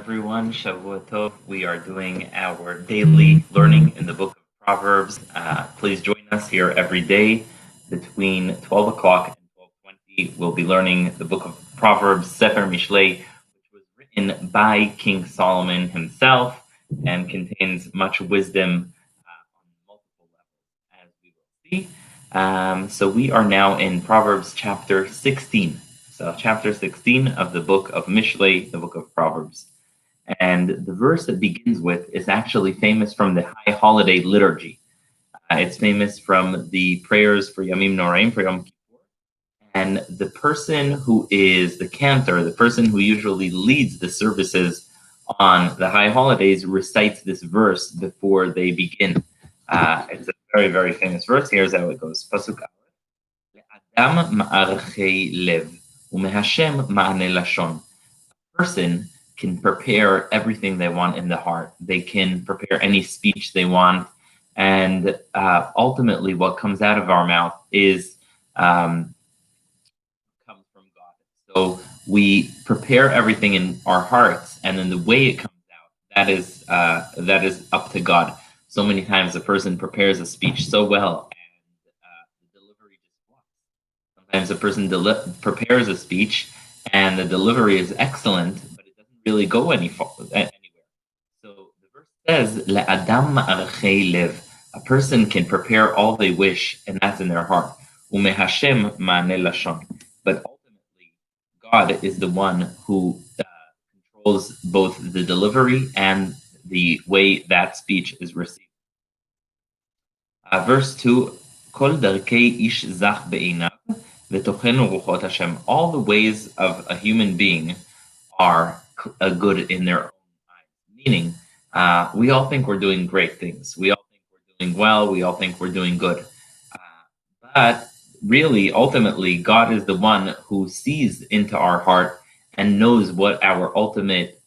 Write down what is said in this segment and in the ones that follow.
everyone. Shavua Tov. We are doing our daily learning in the book of Proverbs. Please join us here every day between 12 o'clock and 12:20. We'll be learning the book of Proverbs, Sefer Mishlei, which was written by King Solomon himself and contains much wisdom on multiple levels, as we will see. So we are now in Proverbs chapter 16. So chapter 16 of the book of Mishlei, the book of Proverbs. And the verse that begins with is actually famous from the High Holiday Liturgy. It's famous from the prayers for Yamim Noraim, for Yom Kippur. And the person who is the cantor, the person who usually leads the services on the high holidays, recites this verse before they begin. It's a very, very famous verse. Here's how it goes. Pasuk Adam ma'archei lev. A person can prepare everything they want in the heart. They can prepare any speech they want. And ultimately, what comes out of our mouth is comes from God. So we prepare everything in our hearts, and then the way it comes out, that is up to God. So many times a person prepares a speech so well, and the delivery just flops. Sometimes a person prepares a speech and the delivery is excellent, but it doesn't really go anywhere. So the verse says, "Le'adam ma'archei lev." A person can prepare all they wish, and that's in their heart. U'mehashem ma'aneh lashon. But ultimately, God is the one who controls both the delivery and the way that speech is received. Verse 2, Kol darkei ish zach be'einav. All the ways of a human being are good in their own eyes. Meaning, we all think we're doing great things. We all think we're doing well. We all think we're doing good. But really, ultimately, God is the one who sees into our heart and knows what our ultimate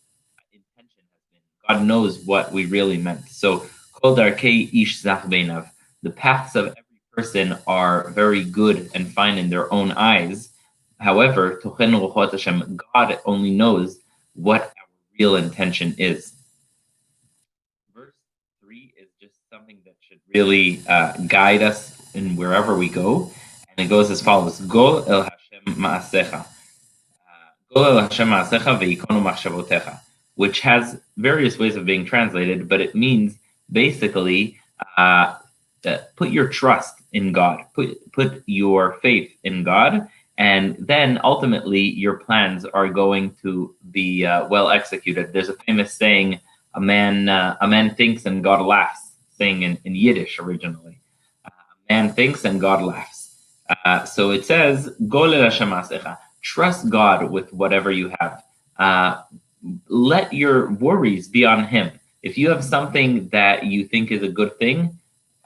intention has been. God knows what we really meant. So, Kol darkei ish zach be'einav. The paths of every person are very good and fine in their own eyes. However, God only knows what our real intention is. Verse 3 is just something that should really guide us in wherever we go. And it goes as follows. Go el Hashem ma'asecha. Go el Hashem ma'asecha ve'ikonu machshavotecha. Which has various ways of being translated, but it means basically put your trust in God, put your faith in God, and then ultimately your plans are going to be well executed. There's a famous saying, a man thinks and God laughs, saying in Yiddish originally. A man thinks and God laughs. So it says, Go le'Hashem ma'asecha. Trust God with whatever you have. Let your worries be on Him. If you have something that you think is a good thing,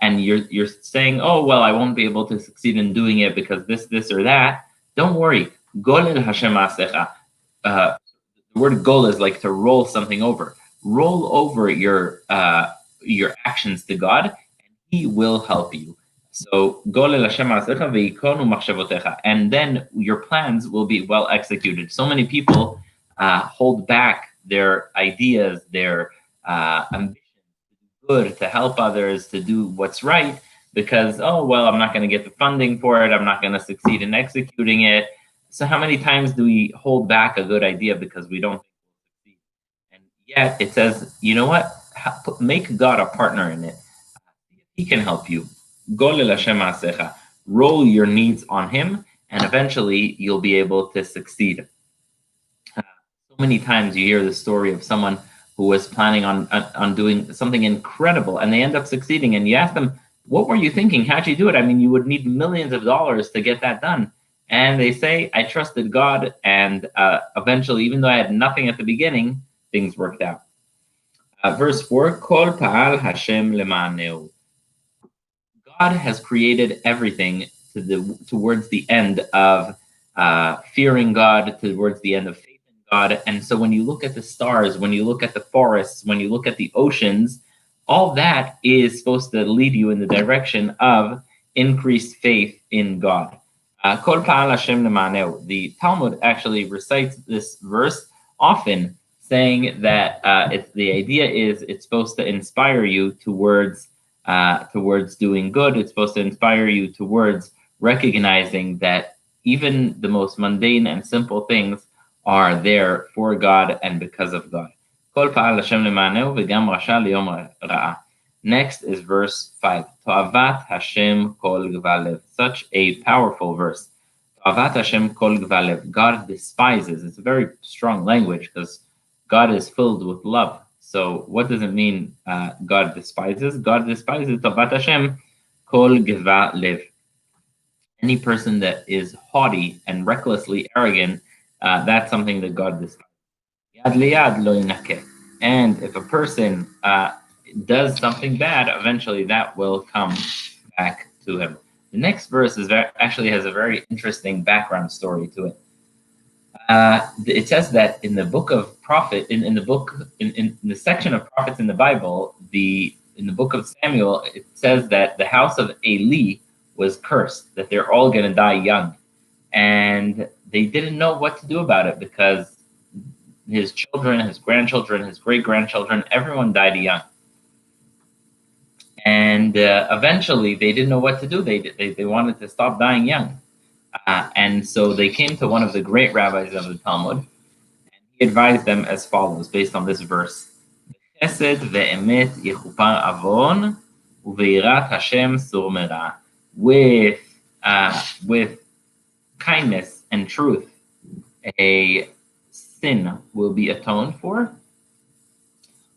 and you're saying, oh, well, I won't be able to succeed in doing it because this, or that, don't worry. Gol el Hashem ma'asecha. The word gol is like to roll something over. Roll over your actions to God, and He will help you. So, Gol el Hashem ma'asecha ve'ikonu machshavotecha. And then your plans will be well executed. So many people hold back their ideas, their ambitions, good, to help others, to do what's right, because, oh, well, I'm not going to get the funding for it. I'm not going to succeed in executing it. So how many times do we hold back a good idea because we don't think we'll succeed? And yet it says, you know what? Make God a partner in it. He can help you. Go le'Hashem ma'asecha. Roll your needs on Him, and eventually you'll be able to succeed. So many times you hear the story of someone who was planning on doing something incredible, and they end up succeeding. And you ask them, what were you thinking? How'd you do it? I mean, you would need millions of dollars to get that done. And they say, I trusted God, and eventually, even though I had nothing at the beginning, things worked out. Verse 4, Kol pa'al Hashem lemaneu. God has created everything towards the end of fearing God, towards the end of faith in God. And so when you look at the stars, when you look at the forests, when you look at the oceans, all that is supposed to lead you in the direction of increased faith in God. Kol pa'al Hashem lemaneu. The Talmud actually recites this verse often, saying that the idea is it's supposed to inspire you towards doing good. It's supposed to inspire you towards recognizing that even the most mundane and simple things are there for God and because of God. Next is verse 5. To'avat Hashem kol gvalev. Such a powerful verse. To'avat Hashem kol gvalev. God despises. It's a very strong language because God is filled with love. So what does it mean God despises? God despises To'avat Hashem kol gvalev. Any person that is haughty and recklessly arrogant, that's something that God despises. Yad liyad lo yinakeh. And if a person does something bad, eventually that will come back to him. The next verse actually has a very interesting background story to it. It says that in the book of prophet, in the section of prophets in the Bible, in the book of Samuel, it says that the house of Eli was cursed, that they're all going to die young. And they didn't know what to do about it because his children, his grandchildren, his great-grandchildren, everyone died young. And eventually they didn't know what to do. They wanted to stop dying young. And so they came to one of the great rabbis of the Talmud, and he advised them as follows, based on this verse. Chesed ve'emet yechupar avon, uveirat Hashem sur merah. With kindness and truth, a sin will be atoned for.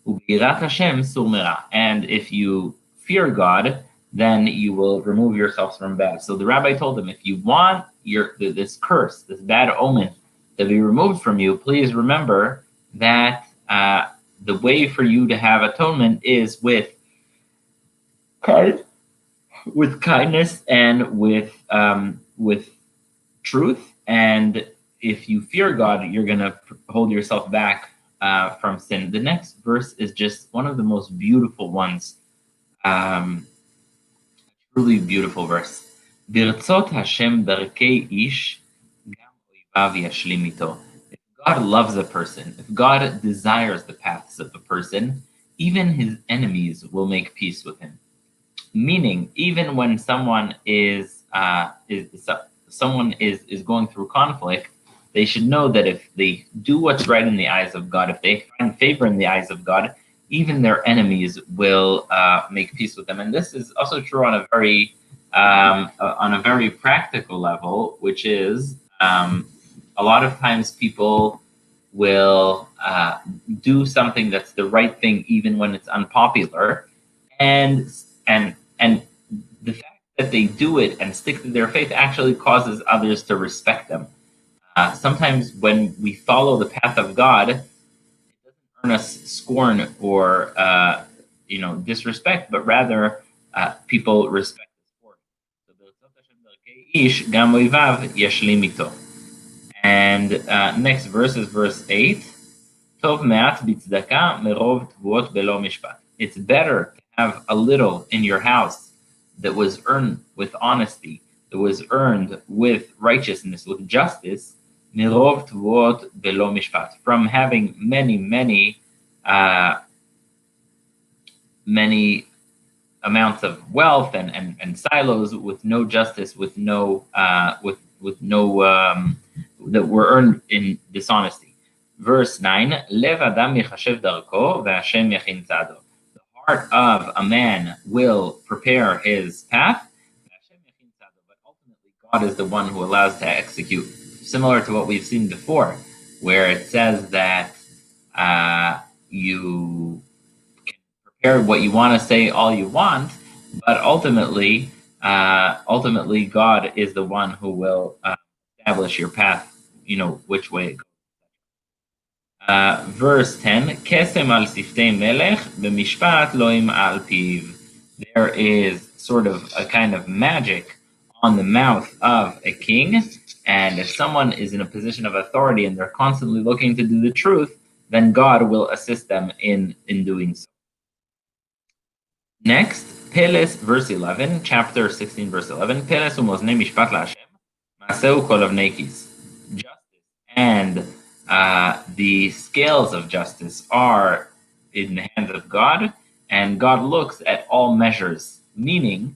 Uveirat Hashem sur merah. And if you fear God, then you will remove yourselves from bad. So the rabbi told them, if you want this curse, this bad omen to be removed from you, please remember that the way for you to have atonement is with kindness and with truth. And if you fear God, you're going to hold yourself back from sin. The next verse is just one of the most beautiful ones. Truly beautiful verse. Birtzot Hashem darkei ish gam oivav yashlim ito. If God loves a person, if God desires the paths of a person, even his enemies will make peace with him. Meaning, even when someone is going through conflict, they should know that if they do what's right in the eyes of God, if they find favor in the eyes of God, even their enemies will make peace with them. And this is also true on a very practical level, which is a lot of times people will do something that's the right thing even when it's unpopular, and the fact that they do it and stick to their faith actually causes others to respect them. Sometimes when we follow the path of God, earn us scorn or disrespect, but rather people respect us. And next verse is verse 8. It's better to have a little in your house that was earned with honesty, that was earned with righteousness, with justice, from having many amounts of wealth and silos with no justice, with no that were earned in dishonesty. Verse 9, Lev adam yechashev darko ve'Hashem yachin tzado. The heart of a man will prepare his path, but ultimately God is the one who allows to execute. Similar to what we've seen before, where it says that you can prepare what you want to say all you want, but ultimately God is the one who will establish your path, which way it goes. Verse 10, Kesem al siftei melech b'mishpat lo im'al piv. There is sort of a kind of magic on the mouth of a king, and if someone is in a position of authority and they're constantly looking to do the truth, then God will assist them in doing so. Next, Peles, verse 11, chapter 16, verse 11. Peles umoznei mishpat laHashem, maseu kol avnei kis. Justice and The scales of justice are in the hands of God, and God looks at all measures, meaning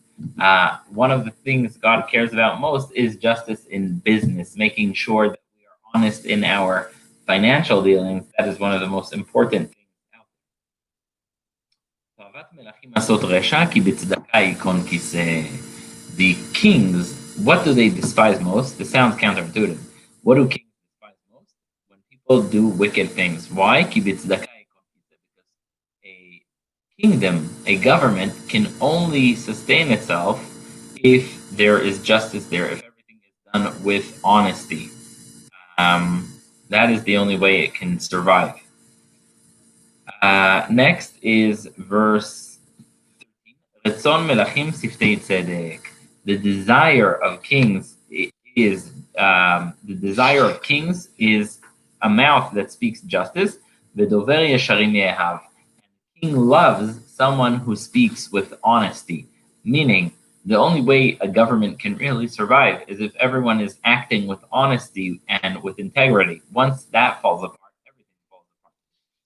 one of the things God cares about most is justice in business, making sure that we are honest in our financial dealings. That is one of the most important things out there. The kings, what do they despise most? This sounds counterintuitive. What do kings despise most? When people do wicked things. Why? Because a kingdom, a government, can only sustain itself if there is justice there, if everything is done with honesty. That is the only way it can survive. Next is verse 13. The desire of kings is a mouth that speaks justice. V'dover yesharim yehav. King loves someone who speaks with honesty, meaning the only way a government can really survive is if everyone is acting with honesty and with integrity. Once that falls apart, everything falls apart.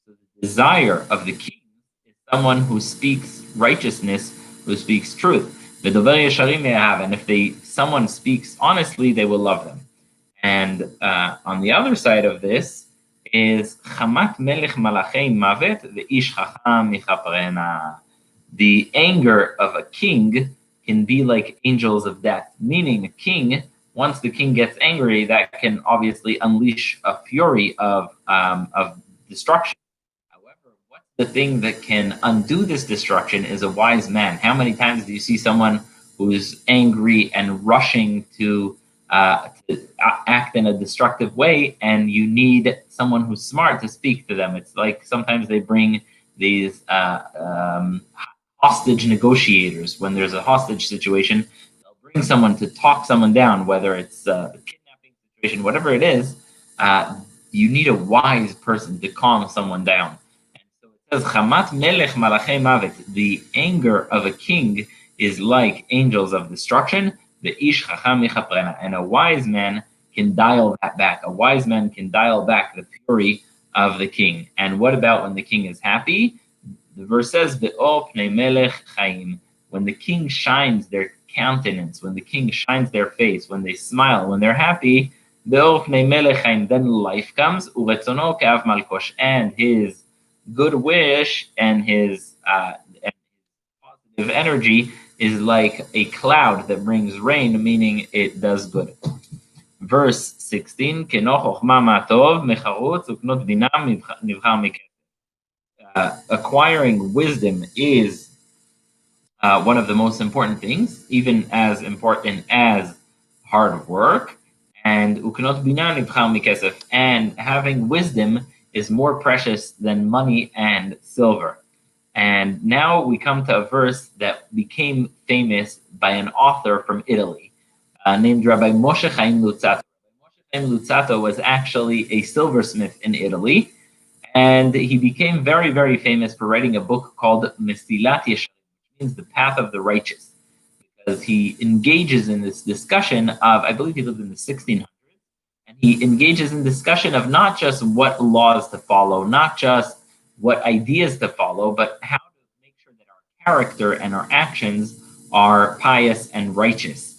So the desire of the king is someone who speaks righteousness, who speaks truth. And if someone speaks honestly, they will love them. And on the other side of this is Chamat Melech Malachei Mavet Ve'ish Chacham Michaparena. The anger of a king can be like angels of death, meaning a king, once the king gets angry, that can obviously unleash a fury of destruction. However, what's the thing that can undo this destruction is a wise man. How many times do you see someone who's angry and rushing to act in a destructive way, and you need someone who's smart to speak to them? It's like sometimes they bring these hostage negotiators. When there's a hostage situation, they'll bring someone to talk someone down, whether it's a kidnapping situation, whatever it is. You need a wise person to calm someone down. And so it says, Chamat melech malachei mavet. The anger of a king is like angels of destruction. The ish chacham michaprena. And a wise man can dial that back. A wise man can dial back the fury of the king. And what about when the king is happy? The verse says, Be'or pnei melech chaim. When the king shines their countenance, when the king shines their face, when they smile, when they're happy, Be'or pnei melech chaim, then life comes. Uretzono ke'av malkosh, and his good wish and his positive energy is like a cloud that brings rain, meaning it does good. Verse 16, Keno chochma ma'tov mecharutz uknot bina nivchar mikesef. Acquiring wisdom is one of the most important things, even as important as hard work. And uknot bina nivchar mikesef, and having wisdom is more precious than money and silver. And now we come to a verse that became famous by an author from Italy named Rabbi Moshe Chaim Luzzatto. Moshe Chaim Luzzatto was actually a silversmith in Italy, and he became very, very famous for writing a book called Mesilat Yesharim, which means the path of the righteous, because he engages in this discussion of, I believe he lived in the 1600s, and he engages in discussion of not just what laws to follow, not just what ideas to follow, but how to make sure that our character and our actions are pious and righteous.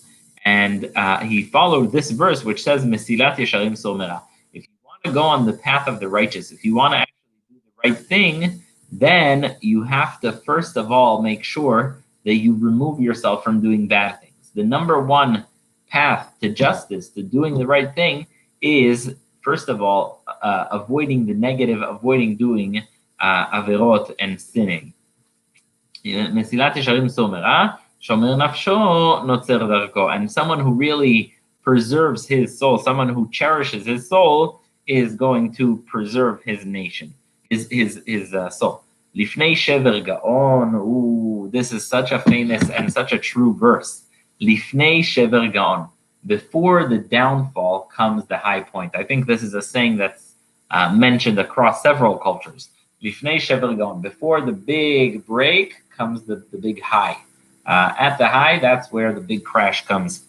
And he followed this verse, which says, Mesilat Yesharim Somera. If you want to go on the path of the righteous, if you want to actually do the right thing, then you have to, first of all, make sure that you remove yourself from doing bad things. The number one path to justice, to doing the right thing, is, first of all, avoiding the negative, avoiding doing averot and sinning. Mesilat Yesharim Somera, Shomer Nafsho Notzer Darko. And someone who really preserves his soul, someone who cherishes his soul, is going to preserve his nation, his soul. Lifnei Shever Gaon. Ooh, this is such a famous and such a true verse. Lifnei Shever Gaon. Before the downfall comes the high point. I think this is a saying that's mentioned across several cultures. Lifnei Shever Gaon. Before the big break comes the big high. At the high, that's where the big crash comes.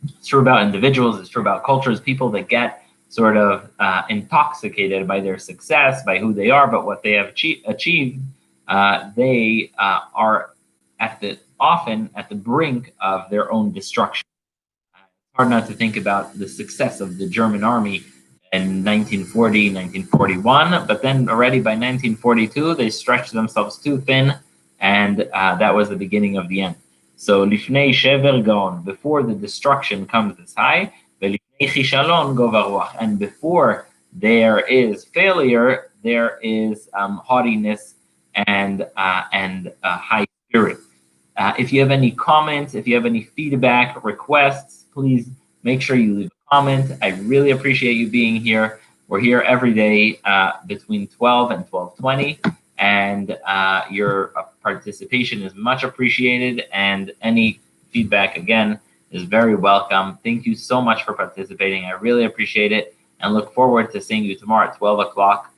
It's true about individuals. It's true about cultures. People that get sort of intoxicated by their success, by who they are, but what they have achieved, they are often at the brink of their own destruction. It's hard not to think about the success of the German army in 1940, 1941, but then already by 1942, they stretched themselves too thin, and that was the beginning of the end. So, lifnei shever gaon, before the destruction comes this high, velifnei chishalon gova ruach, and before there is failure, there is haughtiness and high spirit. If you have any comments, if you have any feedback, requests, please make sure you leave a comment. I really appreciate you being here. We're here every day between 12 and 12:20, and your participation is much appreciated, and any feedback, again, is very welcome. Thank you so much for participating. I really appreciate it, and look forward to seeing you tomorrow at 12 o'clock.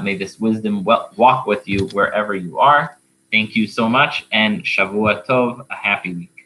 May this wisdom walk with you wherever you are. Thank you so much, and Shavua Tov, a happy week.